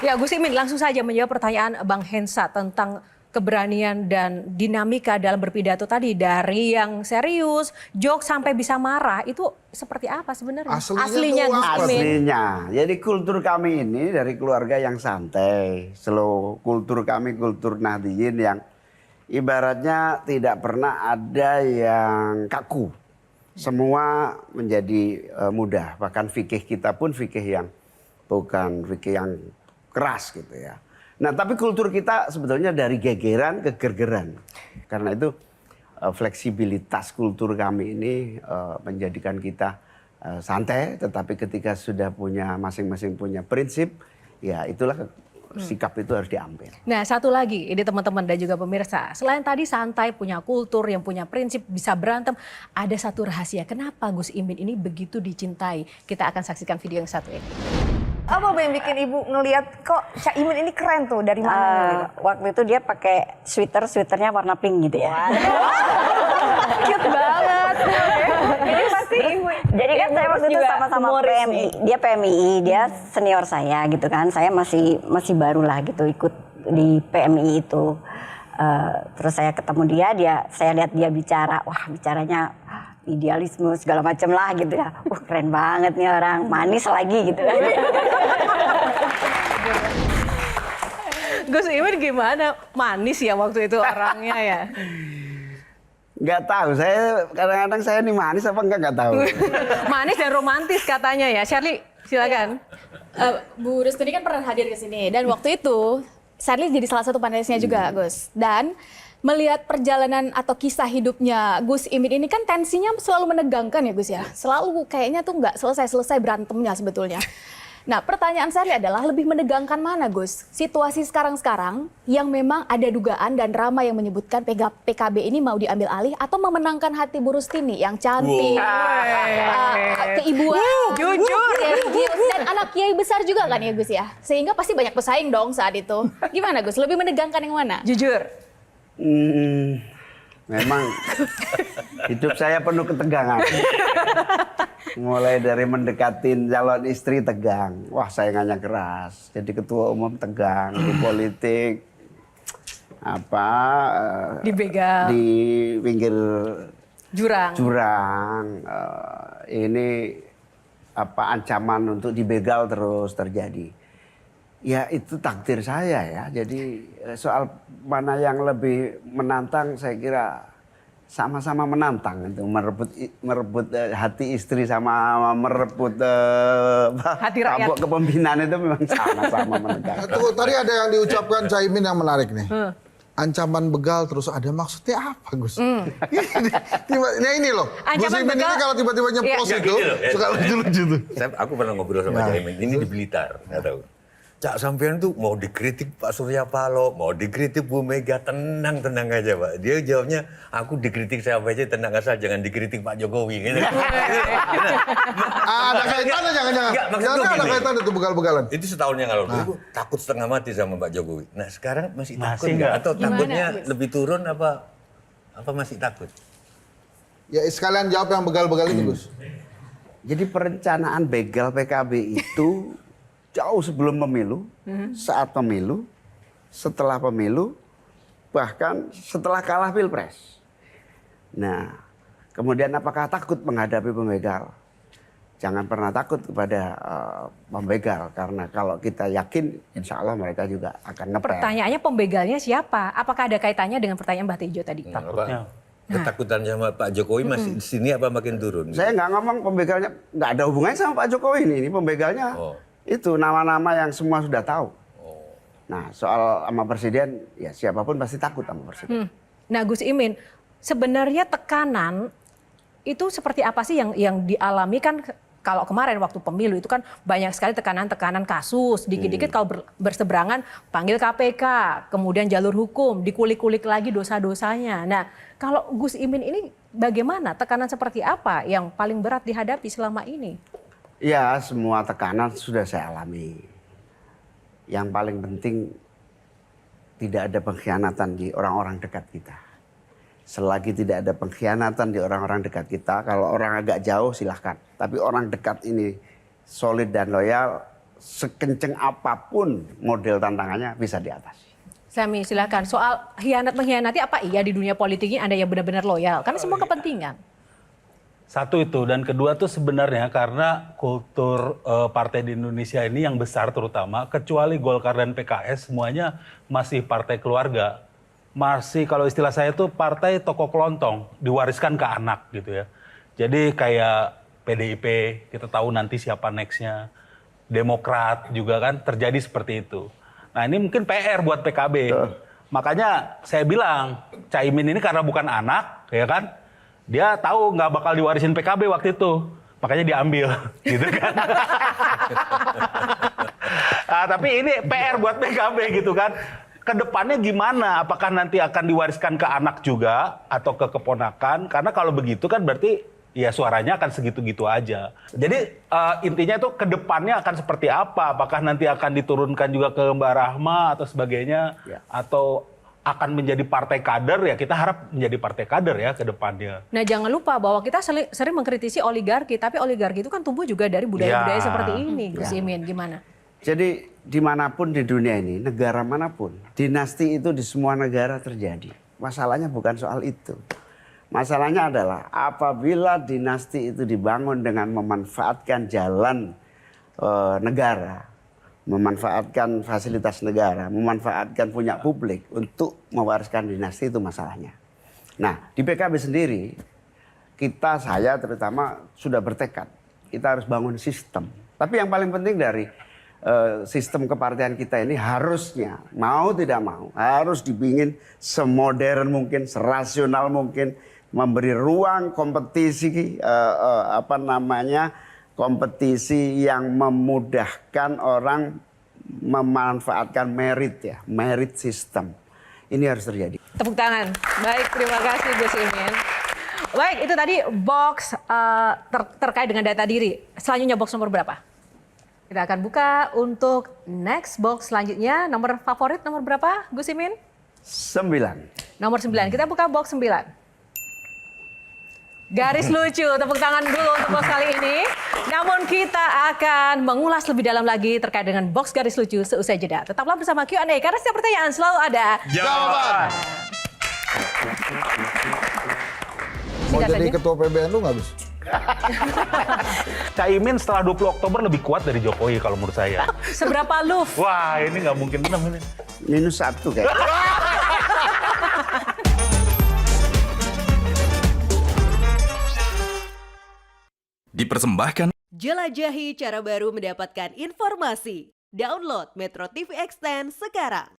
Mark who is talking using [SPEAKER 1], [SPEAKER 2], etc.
[SPEAKER 1] Ya, Gus Imin langsung saja menjawab pertanyaan Bang Hensa tentang keberanian dan dinamika dalam berpidato tadi, dari yang serius, jokes sampai bisa marah, itu seperti apa sebenarnya? Aslinya Gus Imin.
[SPEAKER 2] Aslinya, jadi kultur kami ini dari keluarga yang santai, slow. Kultur kami kultur Nahdliyin yang ibaratnya tidak pernah ada yang kaku. Semua menjadi mudah, bahkan fikih kita pun fikih yang bukan fikih yang keras gitu ya. Nah, tapi kultur kita sebetulnya dari gegeran ke gergeran. Karena itu fleksibilitas kultur kami ini menjadikan kita santai, tetapi ketika sudah punya masing-masing punya prinsip, ya itulah sikap itu harus diambil.
[SPEAKER 1] Nah, satu lagi, ini teman-teman dan juga pemirsa, selain tadi santai, punya kultur, yang punya prinsip, bisa berantem, ada satu rahasia. Kenapa Gus Imin ini begitu dicintai? Kita akan saksikan video yang satu ini.
[SPEAKER 3] Apa yang bikin ibu ngelihat kok Cak Imin ini keren tuh, dari mana?
[SPEAKER 4] Waktu itu dia pakai sweaternya warna pink gitu ya.
[SPEAKER 3] Cute banget. Ini pasti ibu.
[SPEAKER 4] Jadi kan saya waktu itu sama-sama PMI. Dia PMI, dia senior saya gitu kan. Saya masih baru lah gitu ikut di PMI itu. Terus saya ketemu saya lihat dia bicara, wah bicaranya idealisme segala macam lah gitu ya. Keren banget nih orang, manis lagi gitu kan.
[SPEAKER 1] Gus Imin gimana? Manis ya waktu itu orangnya ya?
[SPEAKER 2] Nggak tahu, saya kadang-kadang saya ini manis apa nggak tahu.
[SPEAKER 1] Manis dan romantis katanya ya. Shirley, silakan.
[SPEAKER 5] Bu Rustini kan pernah hadir ke sini dan waktu itu Shirley jadi salah satu panelisnya juga, Gus. Dan melihat perjalanan atau kisah hidupnya Gus Imin ini kan tensinya selalu menegangkan ya Gus ya. Selalu kayaknya tuh nggak selesai-selesai berantemnya sebetulnya. Nah, pertanyaan saya adalah lebih menegangkan mana Gus? Situasi sekarang-sekarang yang memang ada dugaan dan ramai yang menyebutkan PKB ini mau diambil alih atau memenangkan hati Bu Rustini yang cantik, keibuan,
[SPEAKER 1] jujur,
[SPEAKER 5] dan anak kiai besar juga kan ya Gus ya? Sehingga pasti banyak pesaing dong saat itu. Gimana Gus? Lebih menegangkan yang mana?
[SPEAKER 1] Jujur.
[SPEAKER 2] Memang hidup saya penuh ketegangan. Mulai dari mendekatin calon istri tegang. Wah, saingannya keras. Jadi ketua umum tegang di politik.
[SPEAKER 1] Dibegal.
[SPEAKER 2] Di pinggir
[SPEAKER 1] Jurang.
[SPEAKER 2] Ini ancaman untuk dibegal terus terjadi. Ya itu takdir saya ya. Jadi soal mana yang lebih menantang, saya kira sama-sama menantang itu, merebut hati istri sama merebut
[SPEAKER 1] hati rakyat.
[SPEAKER 2] Kepemimpinan itu memang sama-sama menegangkan.
[SPEAKER 6] Tadi ada yang diucapkan Cak Imin yang menarik nih. Ancaman begal terus ada, maksudnya apa Gus? Nah ini loh, Gus Imin ini kalau tiba-tiba nyeplos itu suka lucu-lucu tuh.
[SPEAKER 7] Aku pernah ngobrol sama Cak Imin, ini di Blitar, nggak tahu. Cak sampean tuh mau dikritik Pak Surya Paloh, mau dikritik Bu Mega, tenang aja Pak. Dia jawabnya, aku dikritik siapa aja tenang asal jangan dikritik Pak Jokowi. Gitu.
[SPEAKER 6] Ada kaitannya jangan-jangan. Jangan ada kaitannya itu begal-begalan.
[SPEAKER 7] Itu setahun yang lalu. Aku takut setengah mati sama Pak Jokowi. Nah sekarang masih takut nggak? Atau takutnya lebih turun apa masih takut?
[SPEAKER 6] Ya sekalian jawab yang begal-begal itu Gus.
[SPEAKER 2] Jadi perencanaan begal PKB itu jauh sebelum pemilu, saat pemilu, setelah pemilu, bahkan setelah kalah Pilpres. Nah, kemudian apakah takut menghadapi pembegal? Jangan pernah takut kepada pembegal, karena kalau kita yakin, insya Allah mereka juga akan ngepel.
[SPEAKER 1] Pertanyaannya pembegalnya siapa? Apakah ada kaitannya dengan pertanyaan Mbak Tejo tadi?
[SPEAKER 7] Takutnya. Ketakutan sama Pak Jokowi masih di sini apa makin turun?
[SPEAKER 2] Saya nggak ngomong pembegalnya, nggak ada hubungannya sama Pak Jokowi ini pembegalnya. Itu nama-nama yang semua sudah tahu. Nah, soal sama presiden, ya siapapun pasti takut sama presiden.
[SPEAKER 1] Nah, Gus Imin, sebenarnya tekanan itu seperti apa sih yang dialami kan kalau kemarin waktu pemilu itu kan banyak sekali tekanan-tekanan kasus, dikit-dikit kalau berseberangan panggil KPK, kemudian jalur hukum, dikulik-kulik lagi dosa-dosanya. Nah, kalau Gus Imin ini bagaimana? Tekanan seperti apa yang paling berat dihadapi selama ini?
[SPEAKER 2] Ya, semua tekanan sudah saya alami. Yang paling penting tidak ada pengkhianatan di orang-orang dekat kita. Selagi tidak ada pengkhianatan di orang-orang dekat kita, kalau orang agak jauh silahkan. Tapi orang dekat ini solid dan loyal, sekenceng apapun model tantangannya bisa diatasi.
[SPEAKER 1] Sami, silakan. Soal mengkhianati apa iya di dunia politik ini Anda yang benar-benar loyal? Karena semua kepentingan.
[SPEAKER 8] Satu itu, dan kedua tuh sebenarnya karena kultur partai di Indonesia ini yang besar terutama, kecuali Golkar dan PKS semuanya masih partai keluarga. Masih kalau istilah saya tuh partai toko kelontong, diwariskan ke anak gitu ya. Jadi kayak PDIP, kita tahu nanti siapa nextnya. Demokrat juga kan terjadi seperti itu. Nah ini mungkin PR buat PKB. Makanya saya bilang Caimin ini karena bukan anak, ya kan, dia tahu nggak bakal diwarisin PKB waktu itu, makanya diambil, gitu kan. Nah, tapi ini PR buat PKB gitu kan. Kedepannya gimana? Apakah nanti akan diwariskan ke anak juga atau ke keponakan? Karena kalau begitu kan berarti ya suaranya akan segitu-gitu aja. Jadi intinya itu ke depannya akan seperti apa? Apakah nanti akan diturunkan juga ke Mbak Rahma atau sebagainya? Ya. Atau akan menjadi partai kader? Ya kita harap menjadi partai kader ya ke depannya.
[SPEAKER 1] Nah jangan lupa bahwa kita sering mengkritisi oligarki, tapi oligarki itu kan tumbuh juga dari budaya-budaya seperti ini. Gus Imin, gimana?
[SPEAKER 2] Jadi dimanapun di dunia ini, negara manapun, dinasti itu di semua negara terjadi. Masalahnya bukan soal itu. Masalahnya adalah apabila dinasti itu dibangun dengan memanfaatkan jalan negara, memanfaatkan fasilitas negara, memanfaatkan punya publik untuk mewariskan dinasti, itu masalahnya. Nah, di PKB sendiri, saya terutama sudah bertekad, kita harus bangun sistem. Tapi yang paling penting dari sistem kepartian kita ini harusnya, mau tidak mau, harus dibikin semodern mungkin, serasional mungkin, memberi ruang kompetisi kompetisi yang memudahkan orang memanfaatkan merit system. Ini harus terjadi.
[SPEAKER 1] Tepuk tangan. Baik, terima kasih Gus Imin. Baik, itu tadi box terkait dengan data diri. Selanjutnya box nomor berapa? Kita akan buka untuk next box selanjutnya. Nomor favorit nomor berapa Gus Imin?
[SPEAKER 2] 9.
[SPEAKER 1] Nomor 9. Kita buka box 9. Garis lucu, tepuk tangan dulu untuk box kali ini. Namun kita akan mengulas lebih dalam lagi terkait dengan box garis lucu seusai jeda. Tetaplah bersama Q&A karena setiap pertanyaan selalu ada
[SPEAKER 6] jawaban. Mau jadi ketua PBNU nggak, Gus?
[SPEAKER 8] Caimin setelah 20 Oktober lebih kuat dari Jokowi kalau menurut saya.
[SPEAKER 1] Seberapa love?
[SPEAKER 8] Wah ini nggak mungkin menang ini.
[SPEAKER 2] -1 kayak.
[SPEAKER 9] Dipersembahkan.
[SPEAKER 10] Jelajahi cara baru mendapatkan informasi. Download Metro TV Extend sekarang.